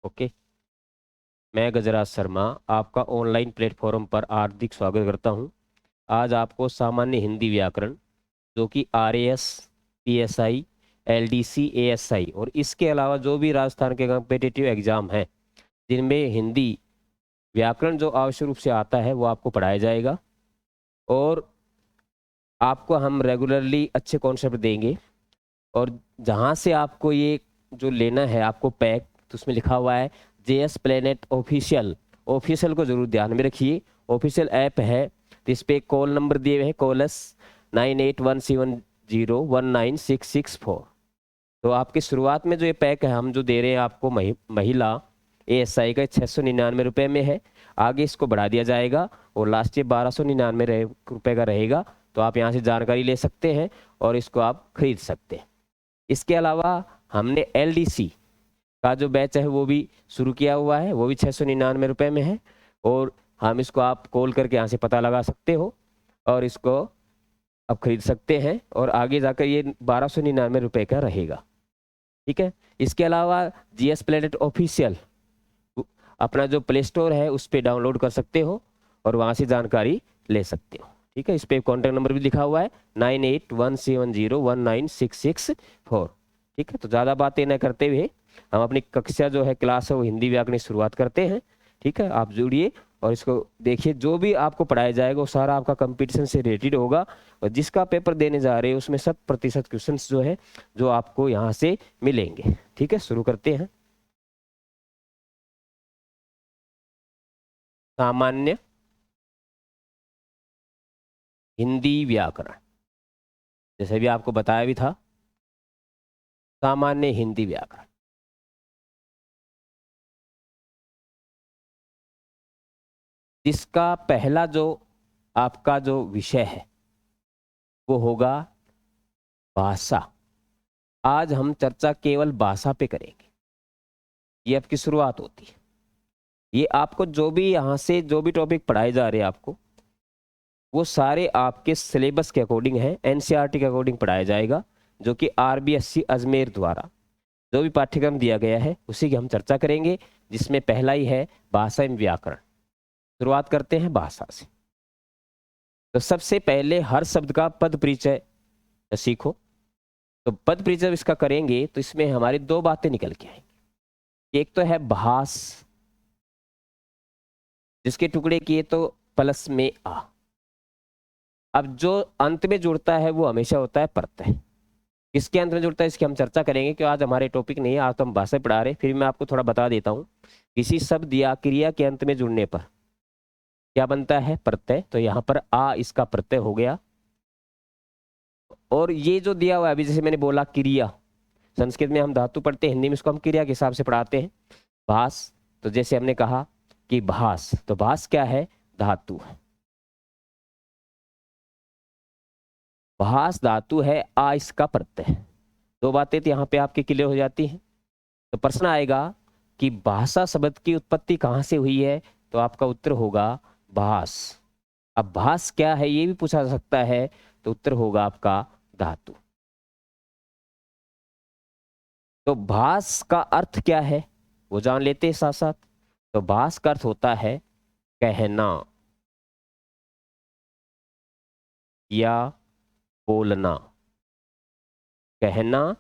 Okay. मैं गजराज शर्मा आपका online platform पर हार्दिक स्वागत करता हूं। आज आपको सामान्य हिंदी व्याकरण जो कि RAS, PSI, LDC, ASI और इसके अलावा जो भी राजस्थान के कॉम्पिटिटिव एग्जाम हैं जिनमें हिंदी व्याकरण जो आवश्यक रूप से आता है वो आपको पढ़ाया जाएगा। और आपको हम रेगुलरली अच्छे कॉन्सेप्ट देंगे। और जहाँ से आपको ये जो लेना है आपको पैक, तो उसमें लिखा हुआ है JS प्लेनेट ऑफिशियल। ऑफिशियल को जरूर ध्यान में रखिए, ऑफिशियल ऐप है। तो इस पे कॉल नंबर दिए हुए हैं कोलस 9817019664। तो आपकी शुरुआत में जो ये पैक है हम जो दे रहे हैं आपको महिला ASI का 699 रुपये में है। आगे इसको बढ़ा दिया जाएगा और लास्ट ये 1299 रुपये का रहेगा। तो आप यहाँ से जानकारी ले सकते हैं और इसको आप खरीद सकते हैं। इसके अलावा हमने LDC का जो बैच है वो भी शुरू किया हुआ है, वो भी 699 रुपये में है। और हम इसको आप कॉल करके यहाँ से पता लगा सकते हो और इसको आप खरीद सकते हैं और आगे जाकर ये 1299 रुपये का रहेगा। ठीक है। इसके अलावा GS प्लेनेट ऑफिशियल अपना जो प्ले स्टोर है उस पर डाउनलोड कर सकते हो और वहाँ से जानकारी ले सकते हो। ठीक है। इस पे कॉन्टैक्ट नंबर भी लिखा हुआ है 9817019664। ठीक है। तो ज़्यादा बातें न करते हुए हम अपनी कक्षा जो है क्लास है वो हिंदी व्याकरण की शुरुआत करते हैं। ठीक है। आप जुड़िए और इसको देखिए, जो भी आपको पढ़ाया जाएगा वो सारा आपका कंपटीशन से रिलेटेड होगा। और जिसका पेपर देने जा रहे हैं उसमें 100% क्वेश्चन जो है जो आपको यहाँ से मिलेंगे। ठीक है। शुरू करते हैं। सामान्य हिंदी व्याकरण, जैसे भी आपको बताया भी था, सामान्य हिंदी व्याकरण। इसका पहला जो आपका जो विषय है वो होगा भाषा। आज हम चर्चा केवल भाषा पे करेंगे, ये आपकी शुरुआत होती है। ये आपको जो भी यहाँ से जो भी टॉपिक पढ़ाए जा रहे हैं आपको वो सारे आपके सिलेबस के अकॉर्डिंग है, NCERT के अकॉर्डिंग पढ़ाया जाएगा, जो कि RBSC अजमेर द्वारा जो भी पाठ्यक्रम दिया गया है उसी की हम चर्चा करेंगे, जिसमें पहला ही है भाषा एवं व्याकरण। शुरुआत करते हैं भाषा से। तो सबसे पहले हर शब्द का पद परिचय सीखो। तो पद परिचय इसका करेंगे तो इसमें हमारी दो बातें निकल के आएंगी। एक तो है भास, जिसके टुकड़े किए तो प्लस में आ। अब जो अंत में जुड़ता है वो हमेशा होता है प्रत्यय। किसके अंत में जुड़ता है इसकी हम चर्चा करेंगे, क्योंकि आज हमारे टॉपिक नहीं है, आज तो हम भाषा पढ़ा रहे हैं। फिर मैं आपको थोड़ा बता देता हूँ। किसी शब्द या क्रिया के अंत में जुड़ने पर क्या बनता है? प्रत्यय। तो यहाँ पर आ इसका प्रत्यय हो गया। और ये जो दिया हुआ है अभी, जैसे मैंने बोला क्रिया, संस्कृत में हम धातु पढ़ते हैं, हिंदी में इसको हम क्रिया के हिसाब से पढ़ाते हैं। भास, तो जैसे हमने कहा कि भास, तो भास क्या है? धातु है। भास धातु है, आ इसका प्रत्यय है। दो बातें तो यहाँ पे आपके क्लियर हो जाती हैं। तो प्रश्न आएगा कि भाषा शब्द की उत्पत्ति कहाँ से हुई है? तो आपका उत्तर होगा भास। अब भास क्या है ये भी पूछा जा सकता है, तो उत्तर होगा आपका धातु। तो भास का अर्थ क्या है वो जान लेते हैं साथ साथ। तो भास का अर्थ होता है कहना या बोलना। कहना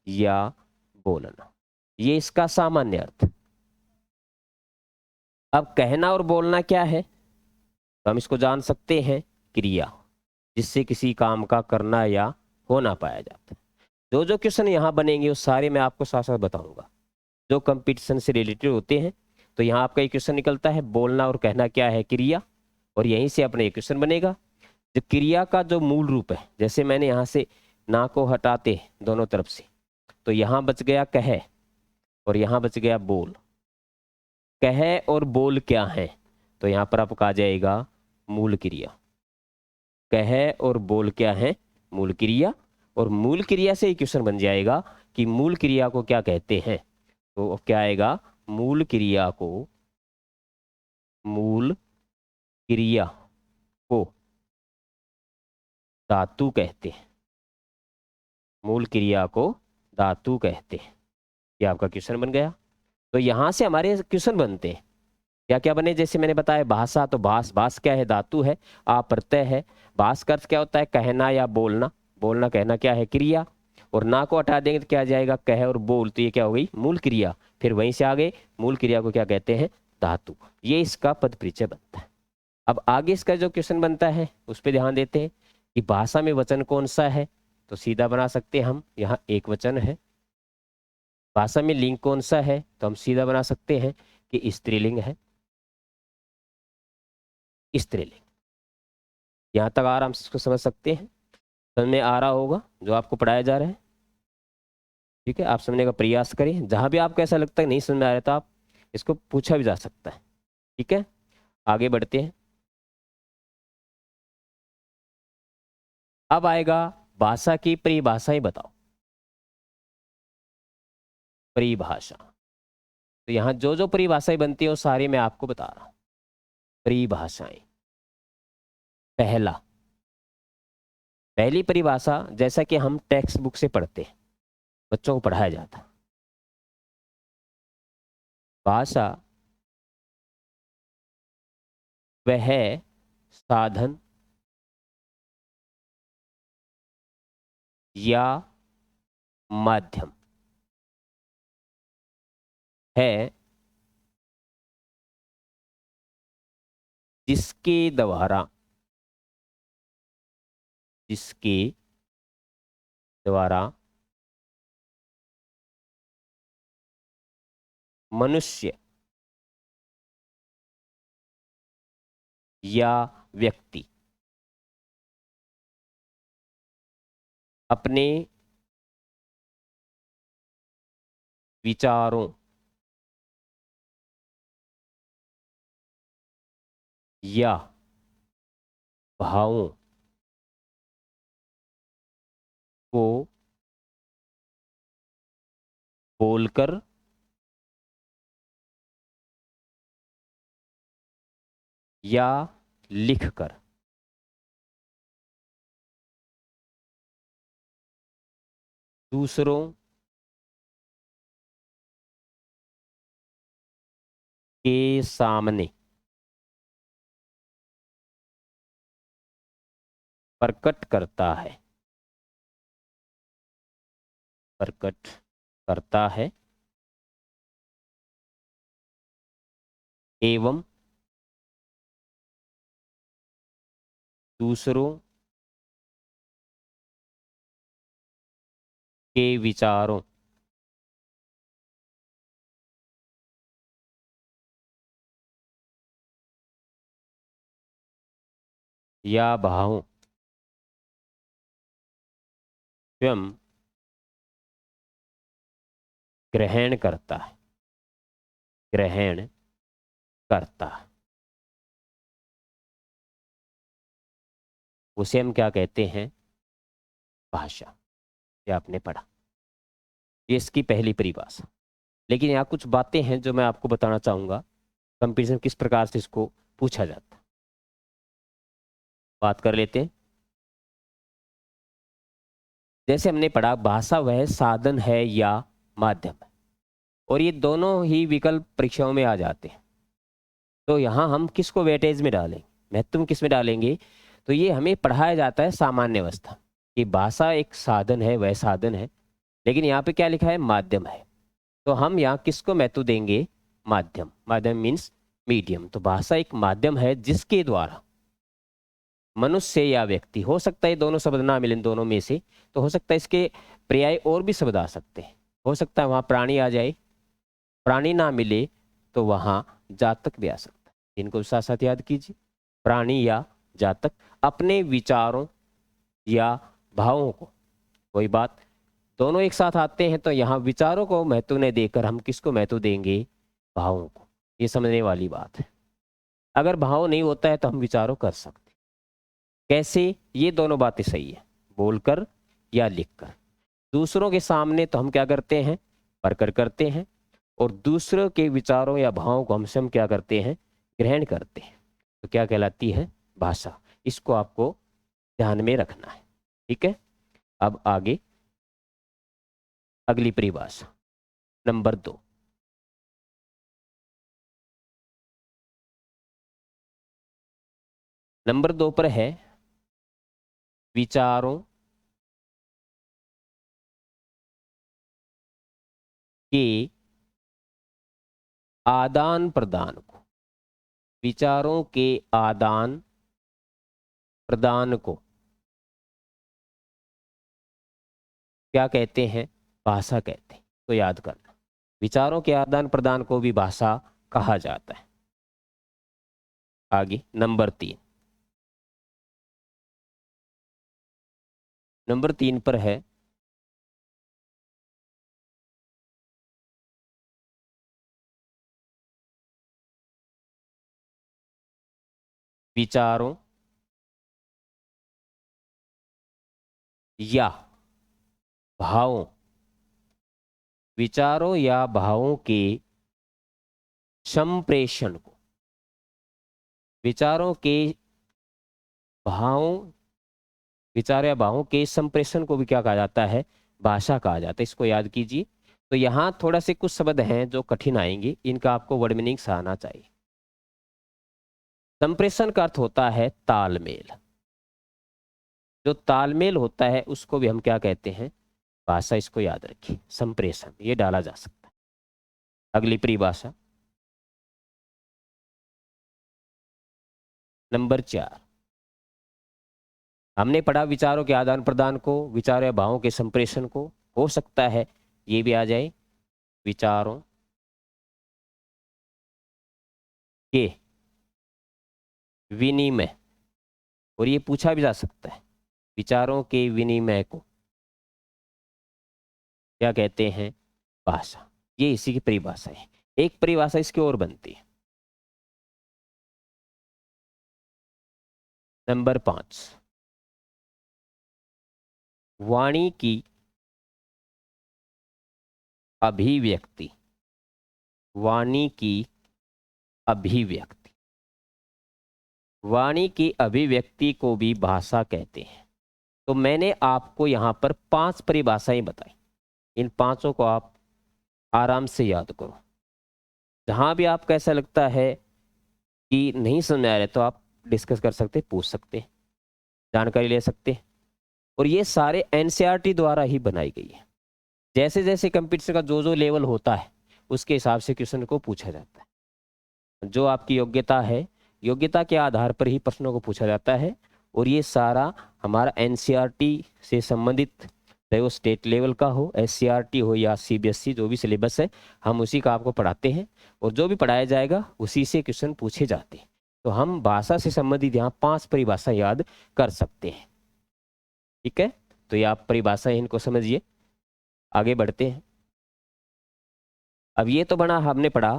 या बोलना, ये इसका सामान्य अर्थ। अब कहना और बोलना क्या है? तो हम इसको जान सकते हैं क्रिया, जिससे किसी काम का करना या होना पाया जाता है। जो जो क्वेश्चन यहाँ बनेंगे वो सारे मैं आपको साथ साथ बताऊंगा जो कंपटीशन से रिलेटेड होते हैं। तो यहाँ आपका एक क्वेश्चन निकलता है, बोलना और कहना क्या है? क्रिया। और यहीं से अपने एक क्वेश्चन बनेगा जो क्रिया का जो मूल रूप है। जैसे मैंने यहाँ से ना को हटाते दोनों तरफ से, तो यहाँ बच गया कह और यहाँ बच गया बोल। कह और बोल क्या है? तो यहाँ पर आपको कहा जाएगा मूल क्रिया। कह और बोल क्या है? मूल क्रिया। और मूल क्रिया से एक क्वेश्चन बन जाएगा कि मूल क्रिया को क्या कहते हैं? तो क्या आएगा? मूल क्रिया को, मूल क्रिया को धातु कहते हैं। मूल क्रिया को धातु कहते हैं। ये आपका क्वेश्चन बन गया। तो यहाँ से हमारे क्वेश्चन बनते हैं। क्या क्या बने, जैसे मैंने बताया भाषा, तो भास क्या है, धातु है, आ प्रत्यय है। भास का अर्थ क्या होता है, कहना या बोलना। बोलना कहना क्या है, क्रिया। और ना को हटा देंगे तो क्या आ जाएगा, कह और बोल, तो ये क्या हो गई, मूल क्रिया। फिर वहीं से आगे मूल क्रिया को क्या कहते हैं, धातु। ये इसका पद परिचय बनता है। अब आगे इसका जो क्वेश्चन बनता है उस पर ध्यान देते हैं कि भाषा में वचन कौन सा है। तो सीधा बना सकते हैं हम, यहाँ एक वचन है। भाषा में लिंग कौन सा है, तो हम सीधा बना सकते हैं कि स्त्रीलिंग है, स्त्रीलिंग। यहाँ तक आराम से इसको समझ सकते हैं, समझ में आ रहा होगा जो आपको पढ़ाया जा रहा है। ठीक है, आप समझने का प्रयास करें। जहां भी आपको ऐसा लगता है नहीं समझ में आ रहा तो आप इसको पूछा भी जा सकता है। ठीक है, आगे बढ़ते हैं। अब आएगा भाषा की परिभाषाएं बताओ। परिभाषा, तो यहाँ जो जो परिभाषाएं बनती है वो सारी मैं आपको बता रहा हूं। परिभाषाएं, पहली परिभाषा, जैसा कि हम टेक्स्ट बुक से पढ़ते हैं, बच्चों को पढ़ाया जाता है। भाषा वह साधन या माध्यम है जिसके द्वारा मनुष्य या व्यक्ति अपने विचारों या भावों को बोलकर या लिखकर दूसरों के सामने प्रकट करता है, प्रकट करता है एवं दूसरों के विचारों या भावों स्वयं ग्रहण करता है, ग्रहण करता है। उसे हम क्या कहते हैं, भाषा। ये आपने पढ़ा, ये इसकी पहली परिभाषा। लेकिन यहाँ कुछ बातें हैं जो मैं आपको बताना चाहूंगा, कंपैरिजन किस प्रकार से इसको पूछा जाता है, बात कर लेते हैं। जैसे हमने पढ़ा, भाषा वह साधन है या माध्यम है, और ये दोनों ही विकल्प परीक्षाओं में आ जाते हैं। तो यहाँ हम किसको वेटेज में डालेंगे, महत्व किस में डालेंगे, तो ये हमें पढ़ाया जाता है सामान्य अवस्था कि भाषा एक साधन है, वह साधन है। लेकिन यहाँ पे क्या लिखा है, माध्यम है। तो हम यहाँ किसको महत्व देंगे, माध्यम। माध्यम मीन्स मीडियम। तो भाषा एक माध्यम है जिसके द्वारा मनुष्य या व्यक्ति, हो सकता है दोनों शब्द ना मिले दोनों में से, तो हो सकता है इसके पर्याय और भी शब्द आ सकते हैं। हो सकता है वहां प्राणी आ जाए, प्राणी ना मिले तो वहां जातक भी आ सकता है। इनको साथ साथ याद कीजिए, प्राणी या जातक अपने विचारों या भावों को, कोई बात, दोनों एक साथ आते हैं। तो यहाँ विचारों को महत्व नहीं देकर हम किसको महत्व देंगे, भावों को। ये समझने वाली बात है। अगर भाव नहीं होता है तो हम विचारों कर सकते। कैसे, ये दोनों बातें सही है, बोलकर या लिखकर। दूसरों के सामने तो हम क्या करते हैं, प्रकट करते हैं, और दूसरों के विचारों या भावों को हमसे हम क्या करते हैं, ग्रहण करते हैं। तो क्या कहलाती है, भाषा। इसको आपको ध्यान में रखना है। ठीक है, अब आगे अगली परिभाषा नंबर 2, नंबर 2 पर है विचारों के आदान प्रदान को, विचारों के आदान प्रदान को क्या कहते हैं? भाषा कहते हैं। तो याद करना, विचारों के आदान प्रदान को भी भाषा कहा जाता है। आगे नंबर 3, नंबर 3 पर है विचारों या भावों, विचारों या भावों के संप्रेषण को, विचारों के भावों, विचार या भावों के संप्रेषण को भी क्या कहा जाता है? भाषा कहा जाता है। इसको याद कीजिए। तो यहाँ थोड़ा से कुछ शब्द हैं जो कठिन आएंगे, इनका आपको वर्ड मीनिंग आना चाहिए। संप्रेषण का अर्थ होता है तालमेल। जो तालमेल होता है उसको भी हम क्या कहते हैं? भाषा। इसको याद रखिए, संप्रेषण ये डाला जा सकता है। अगली परिभाषा नंबर 4, हमने पढ़ा विचारों के आदान प्रदान को, विचारों या भावों के संप्रेषण को। हो सकता है ये भी आ जाए विचारों के विनिमय, और ये पूछा भी जा सकता है विचारों के विनिमय को क्या कहते हैं? भाषा। ये इसी की परिभाषा है। एक परिभाषा इसकी और बनती है। नंबर 5, वाणी की अभिव्यक्ति, वाणी की अभिव्यक्ति, वाणी की अभिव्यक्ति को भी भाषा कहते हैं। तो मैंने आपको यहाँ पर 5 परिभाषाएं बताई। इन 5 को आप आराम से याद करो। जहाँ भी आपको ऐसा लगता है कि नहीं समझ आ रहा तो आप डिस्कस कर सकते, पूछ सकते, जानकारी ले सकते। और ये सारे एनसीईआरटी द्वारा ही बनाई गई है। जैसे जैसे कंप्यूटर का जो लेवल होता है उसके हिसाब से क्वेश्चन को पूछा जाता है। जो आपकी योग्यता है, योग्यता के आधार पर ही प्रश्नों को पूछा जाता है। और ये सारा हमारा एनसीईआरटी से संबंधित, चाहे वो स्टेट लेवल का हो, एससीईआरटी हो या सीबीएसई, जो भी सिलेबस है हम उसी का आपको पढ़ाते हैं। और जो भी पढ़ाया जाएगा उसी से क्वेश्चन पूछे जाते हैं। तो हम भाषा से संबंधित यहाँ 5 परिभाषा याद कर सकते हैं। ठीक है, तो ये आप परिभाषा इनको समझिए। आगे बढ़ते हैं। अब ये तो बना, हमने पढ़ा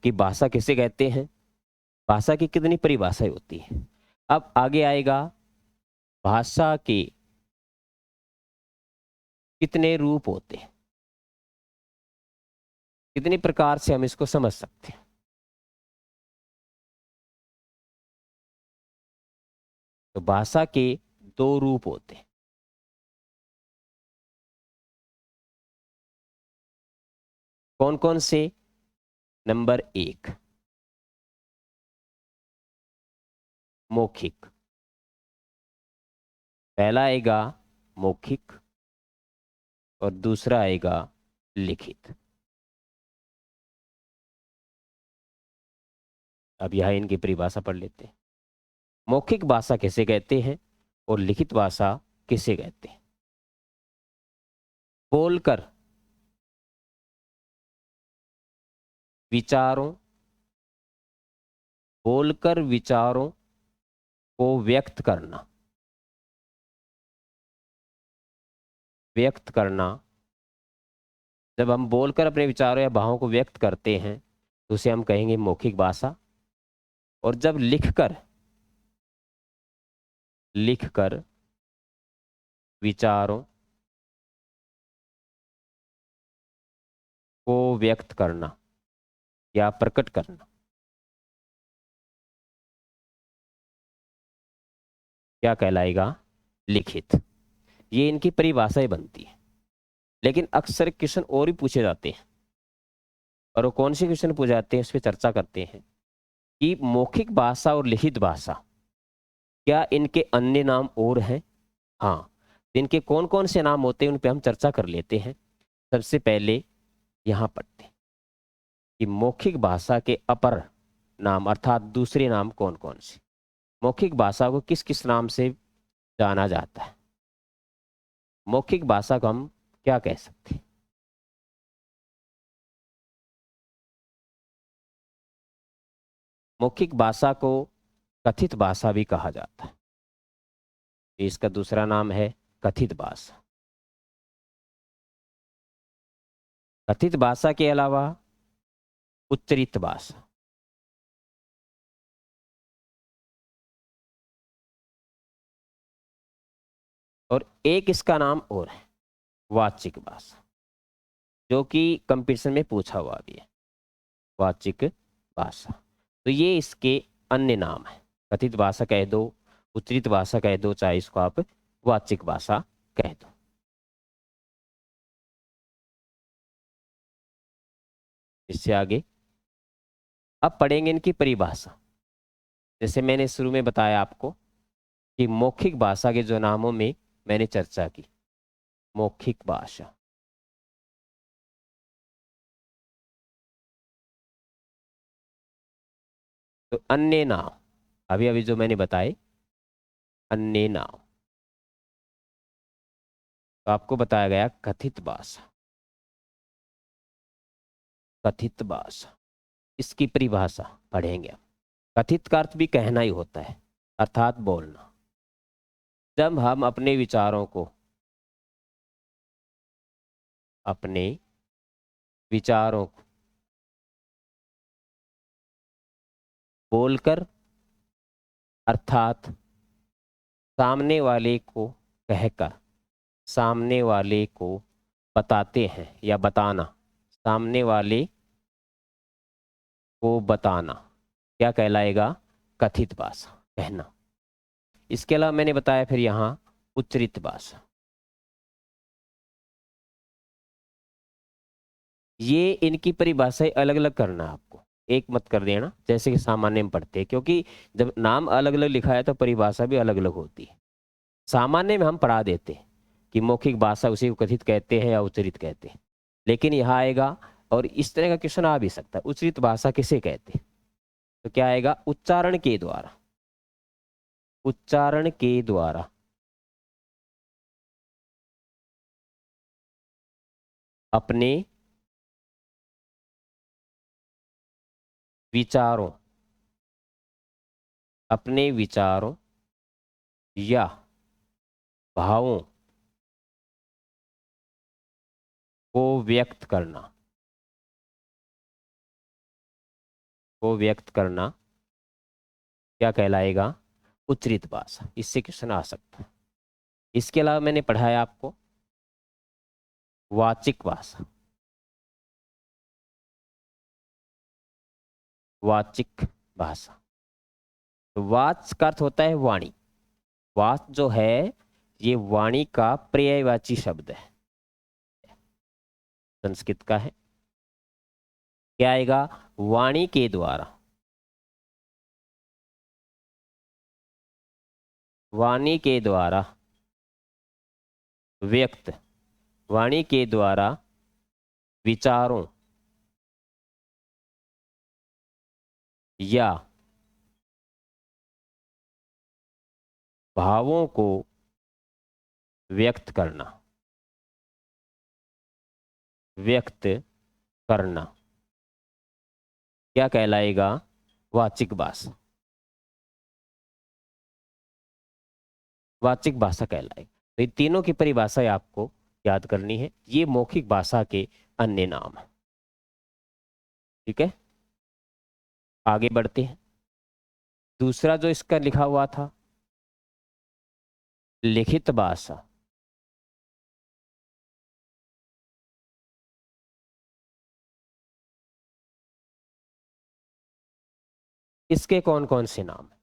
कि भाषा किसे कहते हैं, भाषा की कितनी परिभाषाएं होती है। अब आगे आएगा भाषा के कितने रूप होते हैं, कितनी प्रकार से हम इसको समझ सकते हैं। तो भाषा के 2 रूप होते हैं। कौन कौन से? नंबर 1 मौखिक, पहला आएगा मौखिक और दूसरा आएगा लिखित। अब यह इनकी परिभाषा पढ़ लेते हैं। मौखिक भाषा किसे कहते हैं और लिखित भाषा किसे कहते हैं? बोलकर विचारों, बोलकर विचारों को व्यक्त करना, व्यक्त करना। जब हम बोलकर अपने विचारों या भावों को व्यक्त करते हैं तो उसे हम कहेंगे मौखिक भाषा। और जब लिखकर, लिखकर विचारों को व्यक्त करना या प्रकट करना क्या कहलाएगा? लिखित। ये इनकी परिभाषाएं बनती है। लेकिन अक्सर क्वेश्चन और भी पूछे जाते हैं, और वो कौन से क्वेश्चन पूछे जाते हैं उस पर चर्चा करते हैं कि मौखिक भाषा और लिखित भाषा क्या इनके अन्य नाम और हैं? हाँ, इनके कौन कौन से नाम होते हैं उन पे हम चर्चा कर लेते हैं। सबसे पहले यहाँ पढ़ते हैं कि मौखिक भाषा के अपर नाम अर्थात दूसरे नाम कौन कौन से। मौखिक भाषा को किस किस नाम से जाना जाता है? मौखिक भाषा को हम क्या कह सकते हैं? मौखिक भाषा को कथित भाषा भी कहा जाता है। इसका दूसरा नाम है कथित भाषा। कथित भाषा के अलावा उच्चरित भाषा, और एक इसका नाम और है वाचिक भाषा, जो कि कंपटीशन में पूछा हुआ भी है। वाचिक भाषा, तो ये इसके अन्य नाम है। कथित भाषा कह दो, उच्चरित भाषा कह दो, चाहे इसको आप वाचिक भाषा कह दो। इससे आगे अब पढ़ेंगे इनकी परिभाषा। जैसे मैंने शुरू में बताया आपको कि मौखिक भाषा के जो नामों में मैंने चर्चा की, मौखिक भाषा, तो अन्य नाम अभी अभी जो मैंने बताए अन्य नाम, तो आपको बताया गया कथित भाषा। कथित भाषा, इसकी परिभाषा पढ़ेंगे हम। कथित का अर्थ भी कहना ही होता है, अर्थात बोलना। जब हम अपने विचारों को, अपने विचारों को बोलकर अर्थात सामने वाले को कहकर सामने वाले को बताते हैं, या बताना, सामने वाले को बताना, क्या कहलाएगा? कथित भाषा, कहना। इसके अलावा मैंने बताया फिर यहाँ उच्चरित भाषा। ये इनकी परिभाषाएं अलग अलग करना आपको, एक मत कर देना जैसे कि सामान्य में पढ़ते हैं, क्योंकि जब नाम अलग अलग लिखा है तो परिभाषा भी अलग अलग होती है। सामान्य में हम पढ़ा देते हैं कि मौखिक भाषा उसी को कथित कहते हैं या उच्चरित कहते हैं, लेकिन यहाँ आएगा और इस तरह का क्वेश्चन आ भी सकता है, उच्चरित भाषा किसे कहते हैं? तो क्या आएगा? उच्चारण के द्वारा, उच्चारण के द्वारा अपने विचारों, अपने विचारों या भावों को व्यक्त करना, को व्यक्त करना क्या कहलाएगा? उच्चरित भाषा। इससे क्वेश्चन आ सकता है। इसके अलावा मैंने पढ़ाया आपको वाचिक भाषा। वाचिक भाषा, तो वाच का अर्थ होता है वाणी। वाच जो है ये वाणी का पर्यायवाची शब्द है, संस्कृत का है। क्या आएगा? वाणी के द्वारा, वाणी के द्वारा व्यक्त, वाणी के द्वारा विचारों या भावों को व्यक्त करना, व्यक्त करना क्या कहलाएगा? वाचिक भाषा। वाचिक भाषा कहलाएगा। तो ये तीनों की परिभाषाएं आपको याद करनी है। ये मौखिक भाषा के अन्य नाम है। ठीक है, आगे बढ़ते हैं। दूसरा जो इसका लिखा हुआ था लिखित भाषा, इसके कौन कौन से नाम है?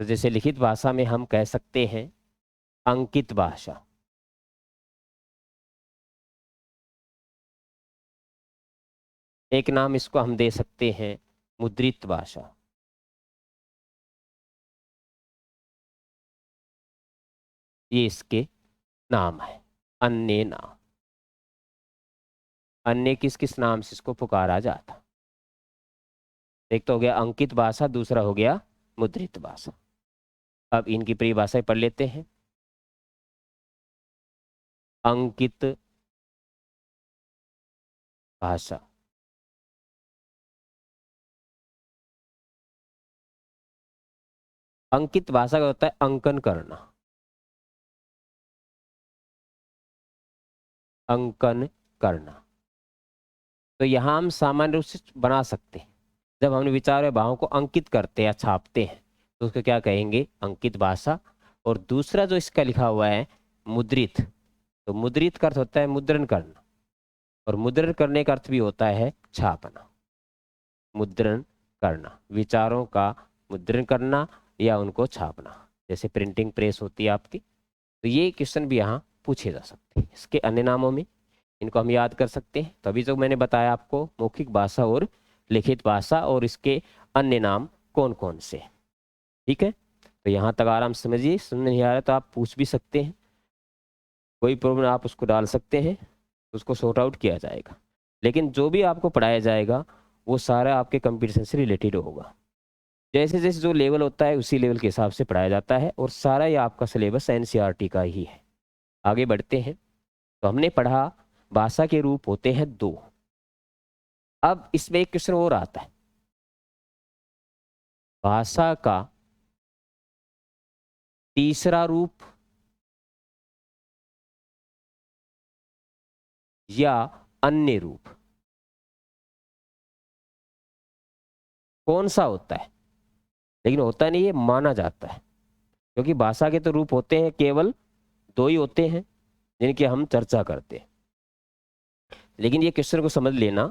तो जैसे लिखित भाषा में हम कह सकते हैं अंकित भाषा, एक नाम इसको हम दे सकते हैं मुद्रित भाषा, ये इसके नाम है, अन्य नाम। अन्य किस किस नाम से इसको पुकारा जाता? एक तो हो गया अंकित भाषा, दूसरा हो गया मुद्रित भाषा। अब इनकी परिभाषाएं पढ़ लेते हैं। अंकित भाषा, अंकित भाषा का होता है अंकन करना, अंकन करना। तो यहां हम सामान्य रूप से बना सकते हैं, जब हमने विचार और भावों को अंकित करते हैं या छापते हैं तो उसको क्या कहेंगे? अंकित भाषा। और दूसरा जो इसका लिखा हुआ है मुद्रित, तो मुद्रित का अर्थ होता है मुद्रण करना, और मुद्रण करने का अर्थ भी होता है छापना। मुद्रण करना, विचारों का मुद्रण करना या उनको छापना, जैसे प्रिंटिंग प्रेस होती है आपकी। तो ये क्वेश्चन भी यहाँ पूछे जा सकते हैं। इसके अन्य नामों में इनको हम याद कर सकते हैं। तो अभी जो मैंने बताया आपको मौखिक भाषा और लिखित भाषा और इसके अन्य नाम कौन कौन से, ठीक है। तो यहाँ तक आराम से समझिए। समझ नहीं आ रहा तो आप पूछ भी सकते हैं, कोई प्रॉब्लम आप उसको डाल सकते हैं, उसको सॉर्ट आउट किया जाएगा। लेकिन जो भी आपको पढ़ाया जाएगा वो सारा आपके कंपटीशन से रिलेटेड होगा। जैसे जैसे जो लेवल होता है उसी लेवल के हिसाब से पढ़ाया जाता है, और सारा ये आपका सिलेबस एनसीईआरटी का ही है। आगे बढ़ते हैं। तो हमने पढ़ा भाषा के रूप होते हैं दो। अब इसमें एक क्वेश्चन और आता है, भाषा का तीसरा रूप या अन्य रूप कौन सा होता है? लेकिन होता नहीं, ये माना जाता है, क्योंकि भाषा के तो रूप होते हैं केवल दो ही होते हैं जिनकी हम चर्चा करते हैं। लेकिन ये क्वेश्चन को समझ लेना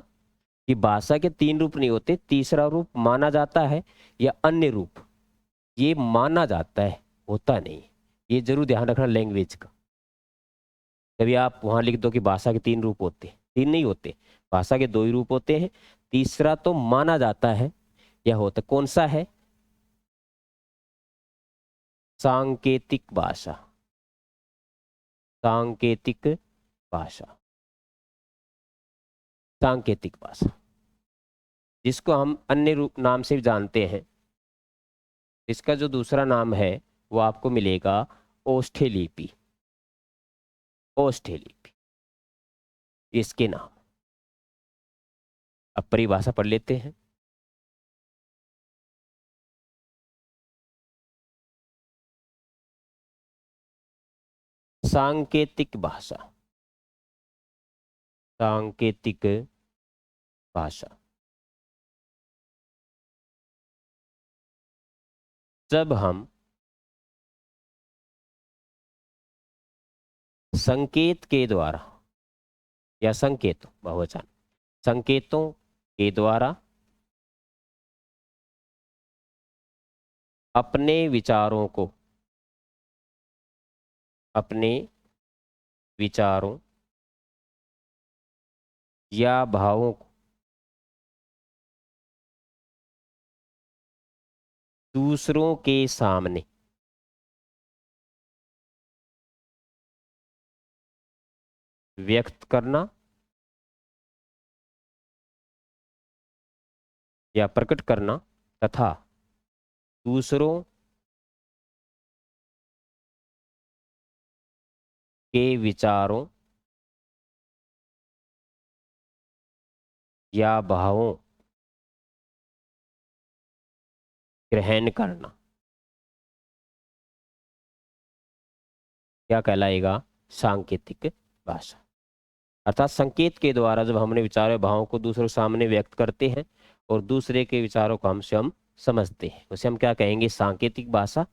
कि भाषा के तीन रूप नहीं होते, तीसरा रूप माना जाता है या अन्य रूप ये माना जाता है, होता नहीं। ये जरूर ध्यान रखना लैंग्वेज का। कभी आप वहां लिख दो कि भाषा के तीन रूप होते हैं, तीन नहीं होते, भाषा के दो ही रूप होते हैं। तीसरा तो माना जाता है या होता, कौन सा है? सांकेतिक भाषा, सांकेतिक भाषा, सांकेतिक भाषा, जिसको हम अन्य रूप नाम से भी जानते हैं। इसका जो दूसरा नाम है वो आपको मिलेगा ओष्ठ्यलिपि, ओष्ठ्यलिपि इसके नाम। अब परिभाषा पढ़ लेते हैं। सांकेतिक भाषा, सांकेतिक भाषा, जब हम संकेत के द्वारा या संकेत बहुवचन, संकेतों के द्वारा अपने विचारों को, अपने विचारों या भावों को दूसरों के सामने व्यक्त करना या प्रकट करना तथा दूसरों के विचारों या भावों ग्रहण करना क्या कहलाएगा? सांकेतिक भाषा। अर्थात संकेत के द्वारा जब हमने विचारों भावों को दूसरों के सामने व्यक्त करते हैं और दूसरे के विचारों को हमसे हम समझते हैं, उसे हम क्या कहेंगे? सांकेतिक भाषा।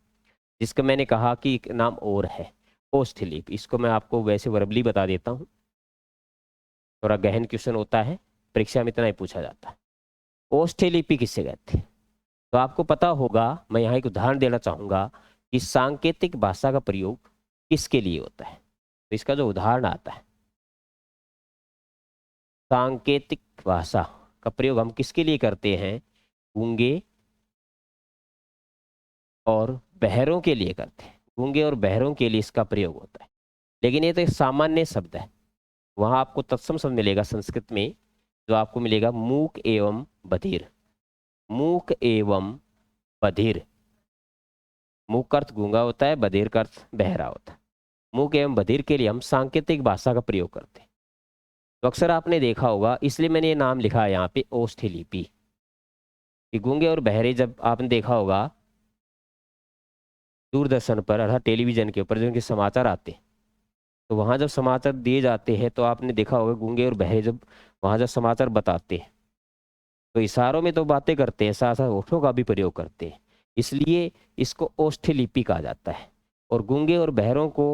जिसका मैंने कहा कि एक नाम और है ओष्ठ्यलिपि। इसको मैं आपको वैसे वर्बली बता देता हूँ, थोड़ा गहन क्वेश्चन होता है, परीक्षा में इतना ही पूछा जाता है। ओष्ठ्यलिपि किससे कहते हैं? तो आपको पता होगा, मैं यहाँ एक उदाहरण देना चाहूंगा कि सांकेतिक भाषा का प्रयोग किसके लिए होता है। तो इसका जो उदाहरण आता है, सांकेतिक भाषा का प्रयोग हम किसके लिए करते हैं? गूंगे और बहरों के लिए करते हैं। गूंगे और बहरों के लिए इसका प्रयोग होता है। लेकिन ये तो एक सामान्य शब्द है। वहां आपको तत्सम शब्द मिलेगा संस्कृत में, जो आपको मिलेगा मूक एवं बधिर। मूक एवं बधिर। मूक का अर्थ गूंगा होता है, बधिर का अर्थ बहरा होता है। मूक एवं बधिर के लिए हम सांकेतिक भाषा का प्रयोग करते हैं। तो अक्सर आपने देखा होगा, इसलिए मैंने ये नाम लिखा है यहाँ पे ओष्ठी लिपि, कि गूंगे और बहरे, जब आपने देखा होगा दूरदर्शन पर अर्थात टेलीविजन के ऊपर जो इनके समाचार आते हैं, तो वहाँ जब समाचार दिए जाते हैं तो आपने देखा होगा गूंगे और बहरे जब वहाँ जब समाचार बताते हैं तो इशारों में तो बातें करते हैं, साथ साथ होठों का भी प्रयोग करते हैं। इसलिए इसको ओष्ठी लिपि कहा जाता है। और गूंगे और बहरों को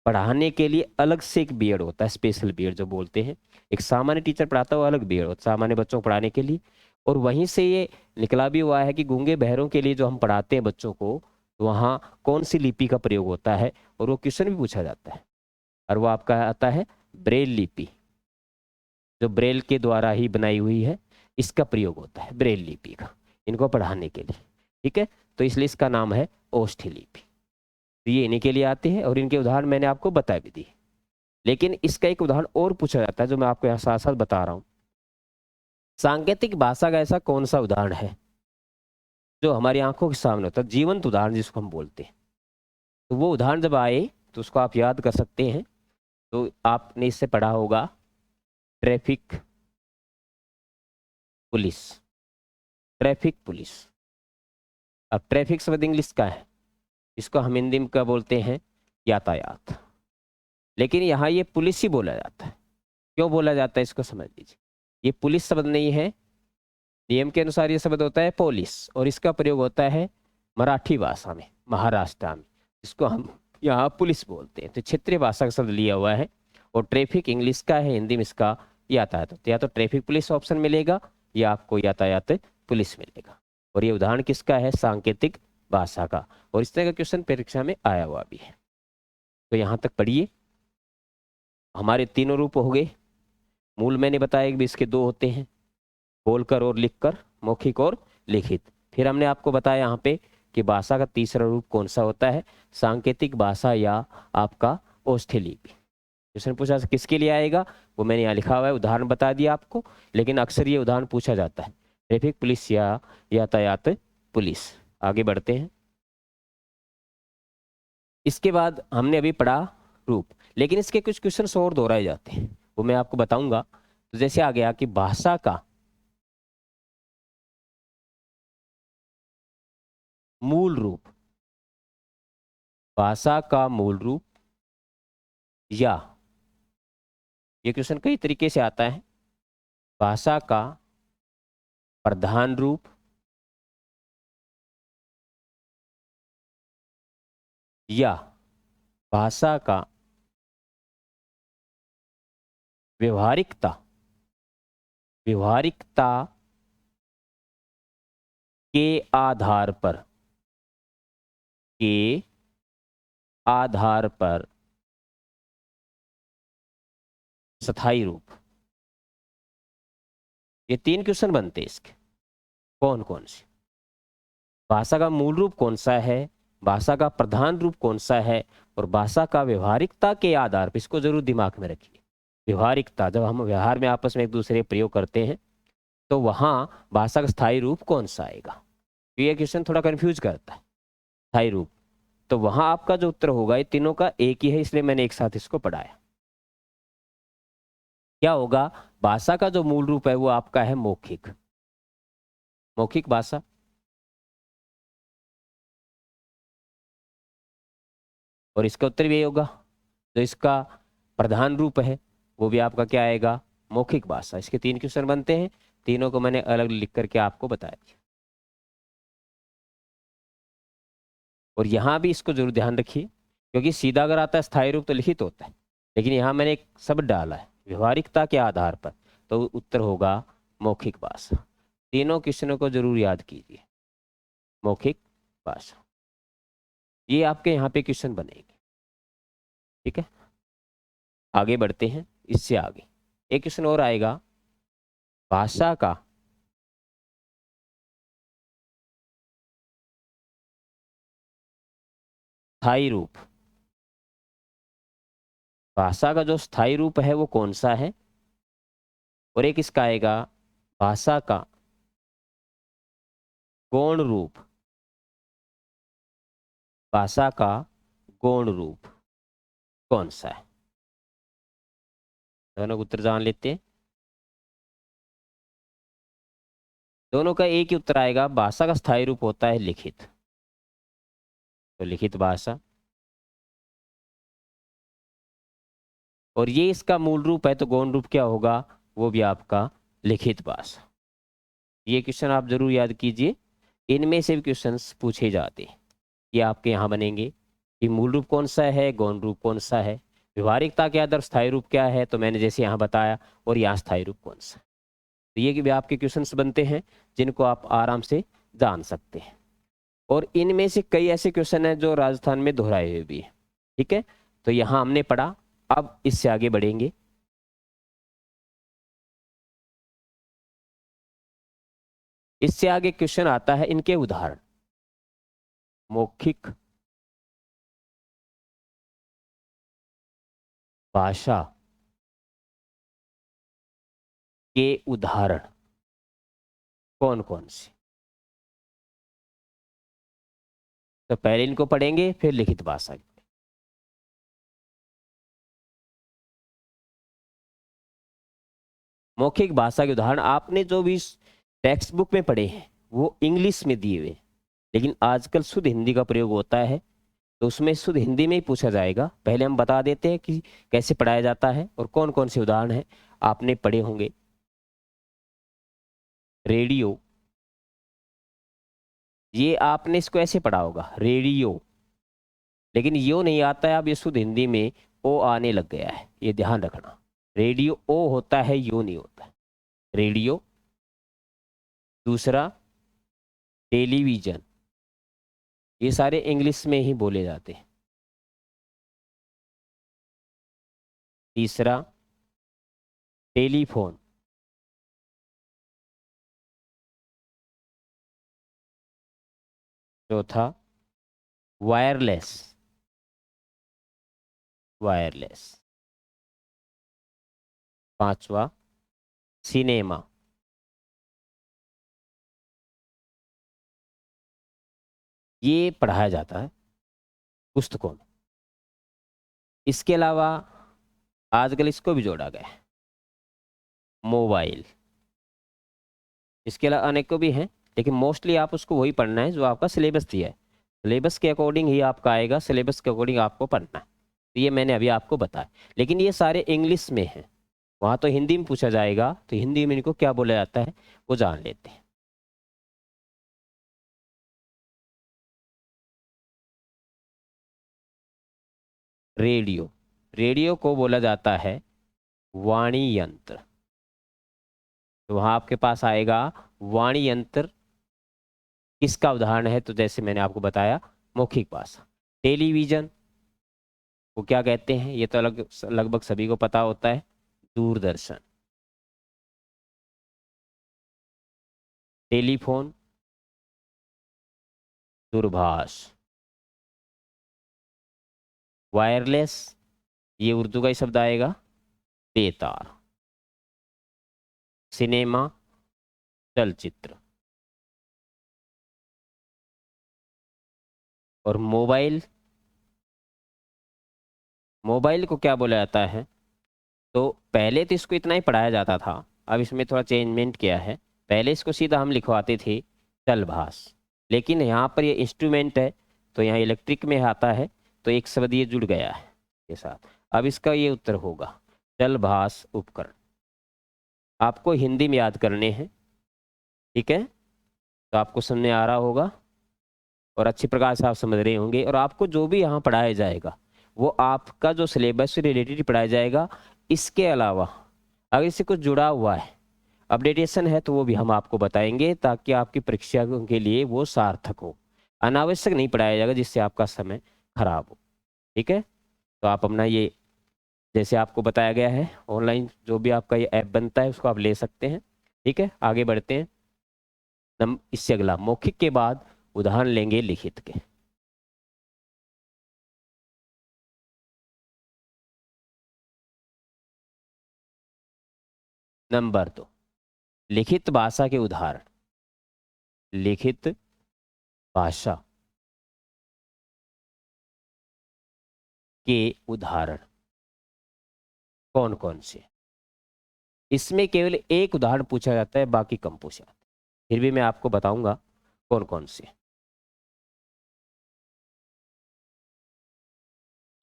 पढ़ाने के लिए अलग से एक बीएड होता है, स्पेशल बीएड जो बोलते हैं। एक सामान्य टीचर पढ़ाता है, वो अलग बीएड होता है सामान्य बच्चों को पढ़ाने के लिए। और वहीं से ये निकला भी हुआ है कि गूंगे बहरों के लिए जो हम पढ़ाते हैं बच्चों को, वहाँ कौन सी लिपि का प्रयोग होता है, और वो क्वेश्चन भी पूछा जाता है। और वो आपका आता है ब्रेल लिपि, जो ब्रेल के द्वारा ही बनाई हुई है, इसका प्रयोग होता है ब्रेल लिपि का, इनको पढ़ाने के लिए। ठीक है, तो इसलिए इसका नाम है ओष्ठी लिपि। तो ये इन्हीं के लिए आते हैं और इनके उदाहरण मैंने आपको बता भी दिए। लेकिन इसका एक उदाहरण और पूछा जाता है जो मैं आपको यहाँ साथ साथ बता रहा हूँ। सांकेतिक भाषा का ऐसा कौन सा उदाहरण है जो हमारी आंखों के सामने होता है, जीवंत उदाहरण जिसको हम बोलते हैं। तो वो उदाहरण जब आए तो उसको आप याद कर सकते हैं। तो आपने इससे पढ़ा होगा ट्रैफिक पुलिस। Traffic police. अब ट्रैफिक शब्द इंग्लिश का है, इसको हम हिंदी में क्या बोलते हैं, यातायात। लेकिन यहाँ ये पुलिस ही बोला जाता है। क्यों बोला जाता है इसको समझ लीजिए। ये पुलिस शब्द नहीं है, नियम के अनुसार ये शब्द होता है पुलिस, और इसका प्रयोग होता है मराठी भाषा में, महाराष्ट्र में, जिसको हम यहाँ पुलिस बोलते हैं। तो क्षेत्रीय भाषा का शब्द लिया हुआ है। और ट्रैफिक इंग्लिश का है, हिंदी में इसका यातायात। तो या तो ट्रैफिक पुलिस ऑप्शन मिलेगा या आपको यातायात पुलिस मिलेगा। और ये उदाहरण किसका है, सांकेतिक भाषा का। और इस तरह का क्वेश्चन परीक्षा में आया हुआ भी है। तो यहाँ तक पढ़िए। हमारे तीनों रूप हो गए। मूल मैंने बताया कि इसके दो होते हैं, बोलकर और लिखकर, मौखिक और लिखित। फिर हमने आपको बताया यहाँ पे कि भाषा का तीसरा रूप कौन सा होता है, सांकेतिक भाषा या आपका ओष्ठी लिपि। क्वेश्चन पूछा किसके लिए आएगा, वो मैंने यहाँ लिखा हुआ है, उदाहरण बता दिया आपको। लेकिन अक्सर ये उदाहरण पूछा जाता है, ट्रैफिक पुलिस या यातायात पुलिस। आगे बढ़ते हैं। इसके बाद हमने अभी पढ़ा रूप, लेकिन इसके कुछ क्वेश्चन और दोहराए जाते हैं, वो मैं आपको बताऊंगा। तो जैसे आ गया कि भाषा का मूल रूप, भाषा का मूल रूप, या ये क्वेश्चन कई तरीके से आता है। भाषा का प्रधान रूप, या भाषा का व्यवहारिकता, व्यवहारिकता के आधार पर, के आधार पर स्थायी रूप। ये तीन क्वेश्चन बनते हैं इसके। कौन कौन से, भाषा का मूल रूप कौन सा है, भाषा का प्रधान रूप कौन सा है, और भाषा का व्यवहारिकता के आधार पर। इसको जरूर दिमाग में रखिए। व्यवहारिकता, जब हम व्यवहार में आपस में एक दूसरे प्रयोग करते हैं तो वहां भाषा का स्थायी रूप कौन सा आएगा। तो ये क्वेश्चन थोड़ा कंफ्यूज करता है, स्थायी रूप। तो वहां आपका जो उत्तर होगा, ये तीनों का एक ही है, इसलिए मैंने एक साथ इसको पढ़ाया। क्या होगा, भाषा का जो मूल रूप है वो आपका है मौखिक, मौखिक भाषा। और इसका उत्तर भी यही होगा, जो इसका प्रधान रूप है वो भी आपका क्या आएगा, मौखिक भाषा। इसके तीन क्वेश्चन बनते हैं, तीनों को मैंने अलग लिख करके आपको बताया। और यहां भी इसको जरूर ध्यान रखिए, क्योंकि सीधा अगर आता है स्थायी रूप तो लिखित होता है, लेकिन यहां मैंने एक शब्द डाला है व्यवहारिकता के आधार पर, तो उत्तर होगा मौखिक भाषा। तीनों क्वेश्चनों को जरूर याद कीजिए, मौखिक भाषा। ये आपके यहाँ पे क्वेश्चन बनेंगे। ठीक है, आगे बढ़ते हैं। इससे आगे एक क्वेश्चन और आएगा, भाषा का स्थायी रूप, भाषा का जो स्थायी रूप है वो कौन सा है, और एक इसका आएगा भाषा का गौण रूप, भाषा का गौण रूप कौन सा है। दोनों का उत्तर जान लेते हैं। दोनों का एक ही उत्तर आएगा, भाषा का स्थायी रूप होता है लिखित, तो लिखित भाषा, और ये इसका मूल रूप है, तो गौण रूप क्या होगा, वो भी आपका लिखित भाषा। ये क्वेश्चन आप जरूर याद कीजिए, इनमें से भी क्वेश्चंस पूछे जाते हैं, ये आपके यहाँ बनेंगे कि मूल रूप कौन सा है, गौण रूप कौन सा है, व्यवहारिकता के आधार स्थायी रूप क्या है, तो मैंने जैसे यहाँ बताया, और यहाँ स्थायी रूप कौन सा है। तो ये कि भी आपके क्वेश्चंस बनते हैं जिनको आप आराम से जान सकते हैं, और इनमें से कई ऐसे क्वेश्चन हैं जो राजस्थान में दोहराए हुए भी हैं। ठीक है, तो यहाँ हमने पढ़ा, अब इससे आगे बढ़ेंगे। इससे आगे क्वेश्चन आता है इनके उदाहरण, मौखिक भाषा के उदाहरण कौन कौन से। तो पहले इनको पढ़ेंगे, फिर लिखित भाषा। मौखिक भाषा के उदाहरण आपने जो भी टेक्स्ट बुक में पढ़े हैं वो इंग्लिश में दिए हुए, लेकिन आजकल शुद्ध हिंदी का प्रयोग होता है, तो उसमें शुद्ध हिंदी में ही पूछा जाएगा। पहले हम बता देते हैं कि कैसे पढ़ाया जाता है और कौन कौन से उदाहरण हैं, आपने पढ़े होंगे। रेडियो, ये आपने इसको ऐसे पढ़ा होगा रेडियो, लेकिन यो नहीं आता है, अब ये शुद्ध हिंदी में ओ आने लग गया है, ये ध्यान रखना। रेडियो ओ होता है, यो नहीं होता है, रेडियो। दूसरा टेलीविजन, ये सारे इंग्लिश में ही बोले जाते हैं। तीसरा टेलीफोन, चौथा वायरलेस, वायरलेस। पांचवा सिनेमा, ये पढ़ाया जाता है पुस्तकों में। इसके अलावा आजकल इसको भी जोड़ा गया है, मोबाइल। इसके अलावा अनेकों भी हैं, लेकिन मोस्टली आप उसको वही पढ़ना है जो आपका सिलेबस दिया है, सिलेबस के अकॉर्डिंग ही आपका आएगा, सिलेबस के अकॉर्डिंग आपको पढ़ना है। तो ये मैंने अभी आपको बताया, लेकिन ये सारे इंग्लिश में हैं, वहाँ तो हिंदी में पूछा जाएगा, तो हिंदी में इनको क्या बोला जाता है वो जान लेते हैं। रेडियो, रेडियो को बोला जाता है वाणी यंत्र, तो वहाँ आपके पास आएगा वाणी यंत्र, किसका उदाहरण है, तो जैसे मैंने आपको बताया मौखिक भाषा। टेलीविजन वो क्या कहते हैं, ये तो लगभग सभी को पता होता है, दूरदर्शन। टेलीफोन, दूरभाष। वायरलेस, ये उर्दू का ही शब्द आएगा, बेतार। सिनेमा, चलचित्र। और मोबाइल, मोबाइल को क्या बोला जाता है, तो पहले तो इसको इतना ही पढ़ाया जाता था, अब इसमें थोड़ा चेंजमेंट किया है। पहले इसको सीधा हम लिखवाते थे चलभाष, लेकिन यहाँ पर ये इंस्ट्रूमेंट है, तो यहाँ इलेक्ट्रिक में आता है, तो एक शब्द ये जुड़ गया है के साथ। अब इसका ये उत्तर होगा चलभाष उपकरण। आपको हिंदी में याद करने हैं, ठीक है, तो आपको समझ आ रहा होगा और अच्छी प्रकार से आप समझ रहे होंगे। और आपको जो भी यहाँ पढ़ाया जाएगा वो आपका जो सिलेबस से रिलेटेड पढ़ाया जाएगा। इसके अलावा अगर इससे कुछ जुड़ा हुआ है, अपडेटेशन है, तो वो भी हम आपको बताएंगे, ताकि आपकी परीक्षा के लिए वो सार्थक हो। अनावश्यक नहीं पढ़ाया जाएगा जिससे आपका समय खराब हो। ठीक है, तो आप अपना ये जैसे आपको बताया गया है ऑनलाइन जो भी आपका ये ऐप बनता है उसको आप ले सकते हैं। ठीक है, आगे बढ़ते हैं। इससे अगला मौखिक के बाद उदाहरण लेंगे लिखित के। नंबर 2, लिखित भाषा के उदाहरण। लिखित भाषा के उदाहरण कौन कौन से? इसमें केवल एक उदाहरण पूछा जाता है, बाकी कम पूछा जाता है। फिर भी मैं आपको बताऊंगा कौन कौन से।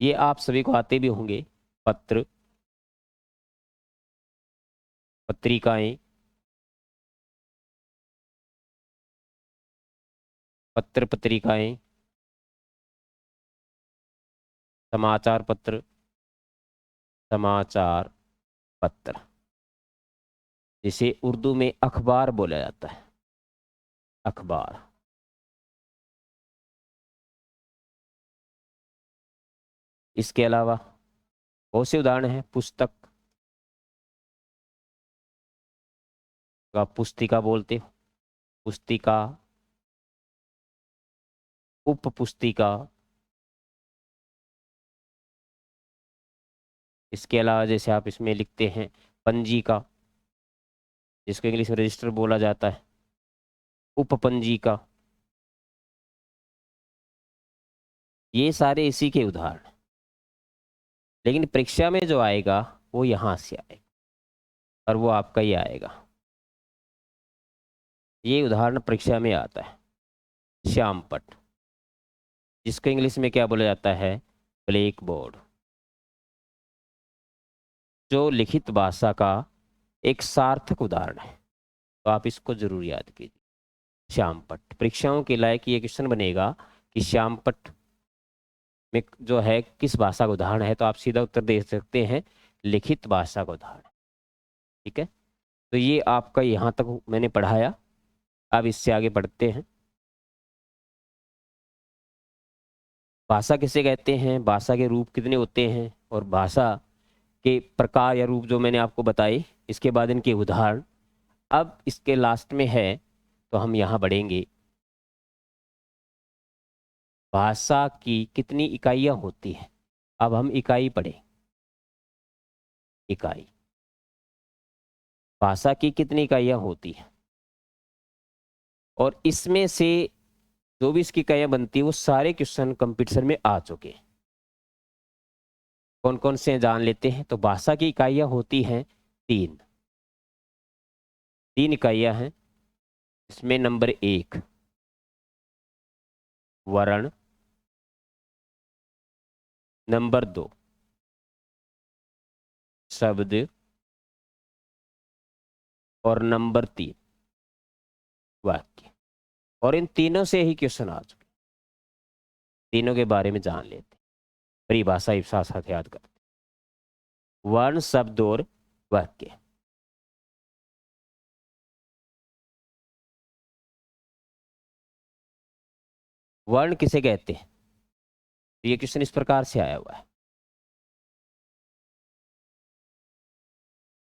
ये आप सभी को आते भी होंगे। पत्र, पत्रिकाएं, पत्र पत्रिकाएं, समाचार पत्र, समाचार पत्र, जिसे उर्दू में अखबार बोला जाता है, अखबार। इसके अलावा बहुत से उदाहरण हैं। पुस्तक का पुस्तिका बोलते हो, पुस्तिका, उप पुस्तिका। इसके अलावा जैसे आप इसमें लिखते हैं पंजिका, जिसको इंग्लिश में रजिस्टर बोला जाता है, उपपंजिका। ये सारे इसी के उदाहरण। लेकिन परीक्षा में जो आएगा वो यहां से आएगा, और वो आपका ही आएगा। ये उदाहरण परीक्षा में आता है। श्यामपट, जिसको इंग्लिश में क्या बोला जाता है? Black board. जो लिखित भाषा का एक सार्थक उदाहरण है, तो आप इसको जरूर याद कीजिए। श्यामपट परीक्षाओं के लायक ये क्वेश्चन बनेगा कि श्यामपट में जो है किस भाषा का उदाहरण है, तो आप सीधा उत्तर दे सकते हैं लिखित भाषा का उदाहरण। ठीक है, तो ये आपका यहाँ तक मैंने पढ़ाया। अब इससे आगे बढ़ते हैं। भाषा किसे कहते हैं, भाषा के रूप कितने होते हैं, और भाषा के प्रकार या रूप जो मैंने आपको बताए, इसके बाद इनके उदाहरण। अब इसके लास्ट में है, तो हम यहाँ बढ़ेंगे। भाषा की कितनी इकाइयाँ होती हैं? अब हम इकाई पढ़ें। इकाई, भाषा की कितनी इकाइयाँ होती हैं, और इसमें से जो भी इसकी इकाइयाँ बनती है वो सारे क्वेश्चन कंपटीशन में आ चुके हैं। कौन कौन से जान लेते हैं। तो भाषा की इकाइयाँ होती हैं तीन इकाइयाँ हैं। इसमें नंबर 1 वर्ण, नंबर 2 शब्द, और नंबर 3 वाक्य। और इन तीनों से ही क्वेश्चन आ चुके। तीनों के बारे में जान लेते, परिभाषा एक साथ साथ याद करते। वर्ण, शब्द और वाक्य। वर्ण किसे कहते हैं? ये क्वेश्चन इस प्रकार से आया हुआ है।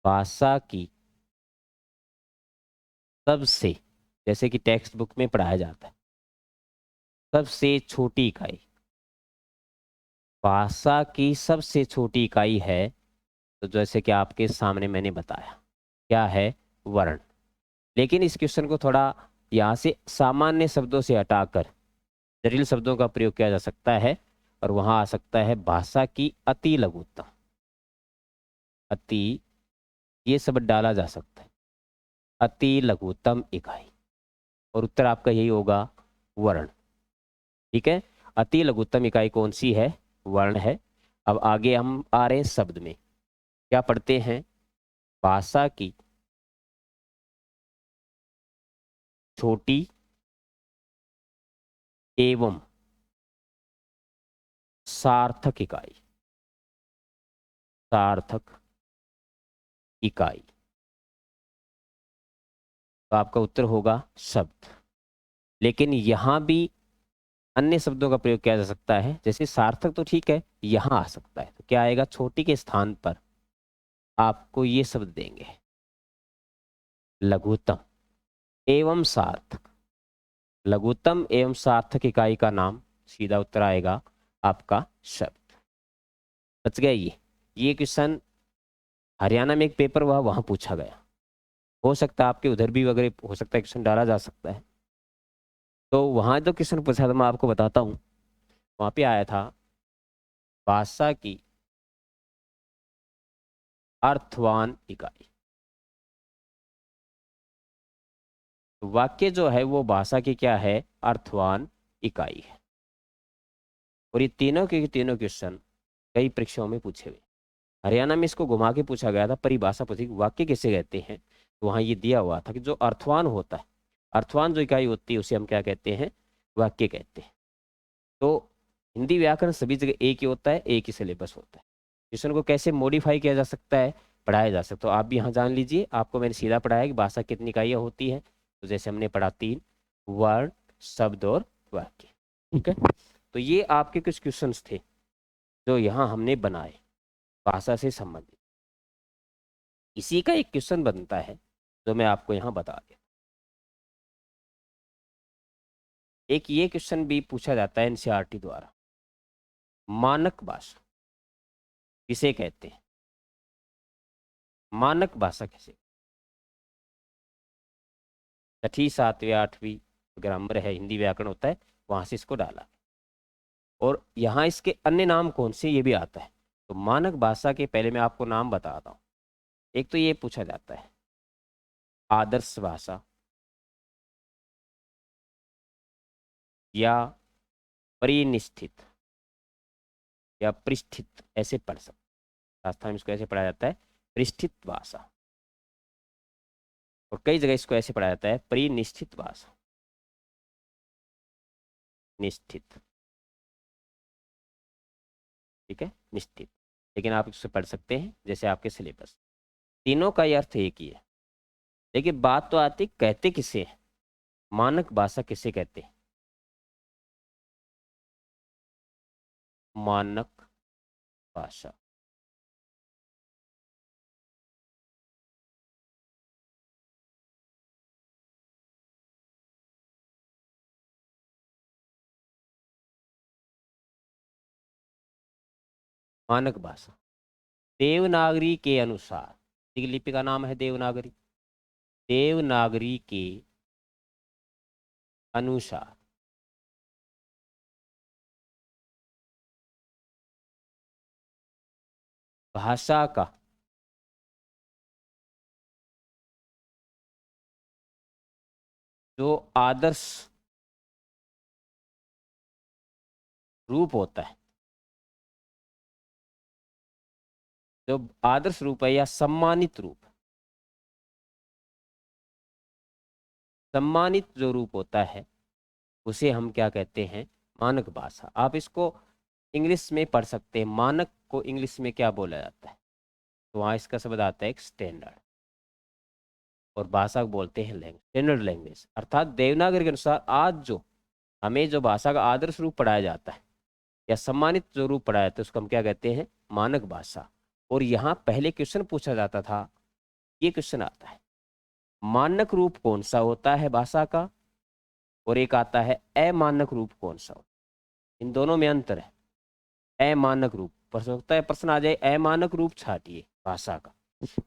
भाषा की सबसे, जैसे कि टेक्स्ट बुक में पढ़ाया जाता है, सबसे छोटी इकाई। भाषा की सबसे छोटी इकाई है, तो जैसे कि आपके सामने मैंने बताया, क्या है? वर्ण। लेकिन इस क्वेश्चन को थोड़ा यहाँ से सामान्य शब्दों से हटाकर जटिल शब्दों का प्रयोग किया जा सकता है, और वहां आ सकता है भाषा की अति लघुत्तम। अति, ये शब्द डाला जा सकता है, अति लघुत्तम इकाई, और उत्तर आपका यही होगा, वर्ण। ठीक है, अति लघुत्तम इकाई कौन सी है? वर्ण है। अब आगे हम आ रहे हैं शब्द में। क्या पढ़ते हैं? भाषा की छोटी एवं सार्थक इकाई। सार्थक इकाई, तो आपका उत्तर होगा शब्द। लेकिन यहां भी अन्य शब्दों का प्रयोग किया जा सकता है। जैसे सार्थक तो ठीक है, यहां आ सकता है, तो क्या आएगा? छोटी के स्थान पर आपको ये शब्द देंगे, लघुत्तम एवं सार्थक। लघुत्तम एवं सार्थक इकाई का नाम, सीधा उत्तर आएगा आपका शब्द। बच गया ये क्वेश्चन हरियाणा में एक पेपर हुआ, वहां पूछा गया। हो सकता है आपके उधर भी वगैरह हो सकता है क्वेश्चन डाला जा सकता है। तो वहाँ जो क्वेश्चन पूछा था मैं आपको बताता हूँ। वहाँ पे आया था भाषा की अर्थवान इकाई। तो वाक्य जो है वो भाषा की क्या है, अर्थवान इकाई है। और ये तीनों क्वेश्चन कई परीक्षाओं में पूछे हुए। हरियाणा में इसको घुमा के पूछा गया था, परिभाषा पूछी वाक्य किसे कहते हैं, तो वहाँ ये दिया हुआ था कि जो अर्थवान होता है, अर्थवान जो इकाई होती है उसे हम क्या कहते हैं, वाक्य कहते हैं। तो हिंदी व्याकरण सभी जगह एक ही होता है, एक ही सिलेबस होता है। क्वेश्चन को कैसे मॉडिफाई किया जा सकता है, पढ़ाया जा सकता है। तो आप भी यहाँ जान लीजिए, आपको मैंने सीधा पढ़ाया कि भाषा कितनी इकाइयाँ होती है। तो जैसे हमने पढ़ा 3, वर्ण, शब्द और वाक्य। ठीक है, तो ये आपके कुछ क्वेश्चंस थे जो यहाँ हमने बनाए भाषा से संबंधित। इसी का एक क्वेश्चन बनता है जो मैं आपको यहाँ बता दिया। एक ये क्वेश्चन भी पूछा जाता है एनसीईआरटी द्वारा, मानक भाषा किसे कहते हैं, मानक भाषा किसे। छठी, सातवीं, आठवीं ग्रामर है, हिंदी व्याकरण होता है, वहां से इसको डाला। और यहाँ इसके अन्य नाम कौन से ये भी आता है। तो मानक भाषा के पहले मैं आपको नाम बताता हूँ। एक तो ये पूछा जाता है आदर्श भाषा या परिनिष्ठित या परिष्ठित, ऐसे पढ़ सकते। राजस्थान में इसको ऐसे पढ़ा जाता है परिष्ठित भाषा, और कई जगह इसको ऐसे पढ़ा जाता है परिनिष्ठित भाषा, निष्ठित। ठीक है, निश्चित। लेकिन आप इससे पढ़ सकते हैं जैसे आपके सिलेबस। तीनों का ही अर्थ एक ही है। देखिए बात तो आती कहते किसे है, मानक भाषा किसे कहते हैं, मानक भाषा। मानक भाषा देवनागरी के अनुसार, ठीक, लिपि का नाम है देवनागरी, देवनागरी के अनुसार भाषा का जो आदर्श रूप होता है, जो आदर्श रूप है या सम्मानित रूप, सम्मानित जो रूप होता है उसे हम क्या कहते हैं, मानक भाषा। आप इसको इंग्लिश में पढ़ सकते हैं, मानक को इंग्लिश में क्या बोला जाता है, तो वहाँ इसका शब्द आता है एक स्टैंडर्ड, और भाषा को बोलते हैं लैंग्वेज, स्टैंडर्ड लैंग्वेज। अर्थात देवनागरी के अनुसार आज जो हमें जो भाषा का आदर्श रूप पढ़ाया जाता है या सम्मानित जो रूप पढ़ाया जाता है उसको हम क्या कहते हैं, मानक भाषा। और यहाँ पहले क्वेश्चन पूछा जाता था, ये क्वेश्चन आता है मानक रूप कौन सा होता है भाषा का, और एक आता है अमानक रूप कौन सा होता है। इन दोनों में अंतर है। अमानक रूप पर सकता है प्रश्न आ जाए, अमानक रूप छाटिए भाषा का,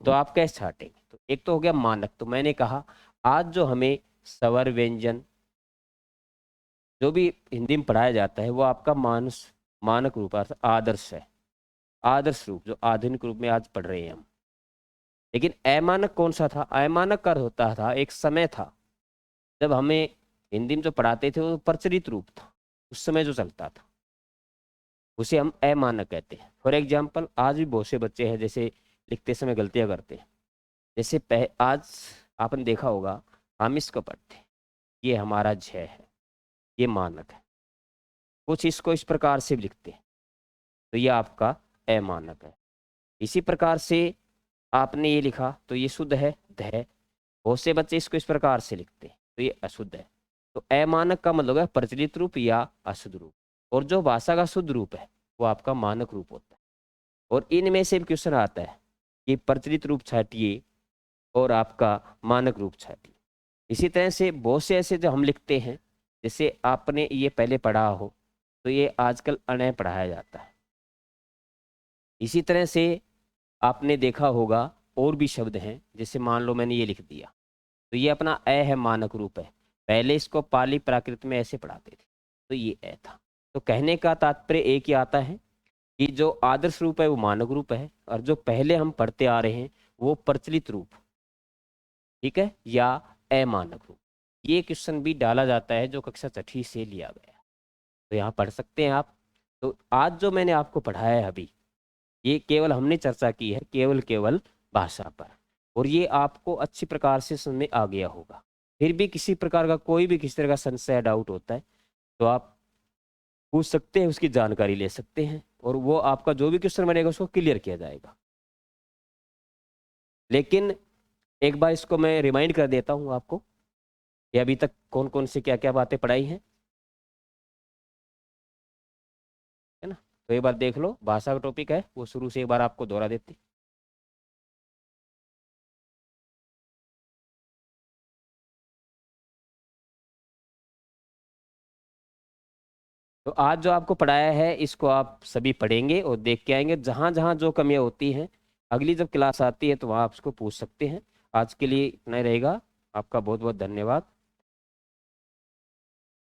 तो आप कैसे छाटेंगे। तो एक तो हो गया मानक, तो मैंने कहा आज जो हमें स्वर व्यंजन जो भी हिंदी में पढ़ाया जाता है वो आपका मानक रूप आदर्श है, आदर्श रूप जो आधुनिक रूप में आज पढ़ रहे हैं हम। लेकिन अमानक कौन सा था, अमानक कर होता था एक समय था जब हमें हिंदी में जो पढ़ाते थे वो प्रचलित रूप था, उस समय जो चलता था उसे हम अमानक कहते हैं। फॉर एग्जाम्पल आज भी बहुत से बच्चे हैं जैसे लिखते समय गलतियां करते हैं। जैसे आज आपने देखा होगा हम इसको पढ़ते हैं, ये हमारा जय है, ये मानक है, कुछ इसको इस प्रकार से भी लिखते हैं, तो ये आपका अमानक है। इसी प्रकार से आपने ये लिखा तो ये शुद्ध है ध, बहुत से बच्चे इसको इस प्रकार से लिखते हैं तो ये अशुद्ध है। तो अमानक का मतलब है प्रचलित रूप या अशुद्ध रूप, और जो भाषा का शुद्ध रूप है वो आपका मानक रूप होता है। और इनमें से भी क्वेश्चन आता है कि प्रचलित रूप छाटिए और आपका मानक रूप छाटिए। इसी तरह से बहुत से ऐसे जो हम लिखते हैं, जैसे आपने ये पहले पढ़ा हो तो ये आजकल अनय पढ़ाया जाता है। इसी तरह से आपने देखा होगा और भी शब्द हैं, जैसे मान लो मैंने ये लिख दिया, तो ये अपना ए है, मानक रूप है। पहले इसको पाली प्राकृत में ऐसे पढ़ाते थे, तो ये ए था। तो कहने का तात्पर्य एक ही आता है कि जो आदर्श रूप है वो मानक रूप है, और जो पहले हम पढ़ते आ रहे हैं वो प्रचलित रूप, ठीक है, या अमानक रूप। ये क्वेश्चन भी डाला जाता है जो कक्षा 6ठी से लिया गया है, तो यहाँ पढ़ सकते हैं आप। तो आज जो मैंने आपको पढ़ाया है अभी, ये केवल हमने चर्चा की है केवल भाषा पर, और ये आपको अच्छी प्रकार से समझ में आ गया होगा। फिर भी किसी प्रकार का कोई भी किसी तरह का संशय डाउट होता है तो आप पूछ सकते हैं, उसकी जानकारी ले सकते हैं, और वो आपका जो भी क्वेश्चन बनेगा उसको क्लियर किया जाएगा। लेकिन एक बार इसको मैं रिमाइंड कर देता हूँ आपको कि अभी तक कौन कौन से क्या क्या बातें पढ़ाई हैं, है ना। तो एक बार देख लो, भाषा का टॉपिक है वो शुरू से एक बार आपको दोहरा देते। तो आज जो आपको पढ़ाया है इसको आप सभी पढ़ेंगे और देख के आएंगे, जहाँ जहाँ जो कमियाँ होती हैं अगली जब क्लास आती है तो वहाँ आप उसको पूछ सकते हैं। आज के लिए इतना ही रहेगा। आपका बहुत बहुत धन्यवाद।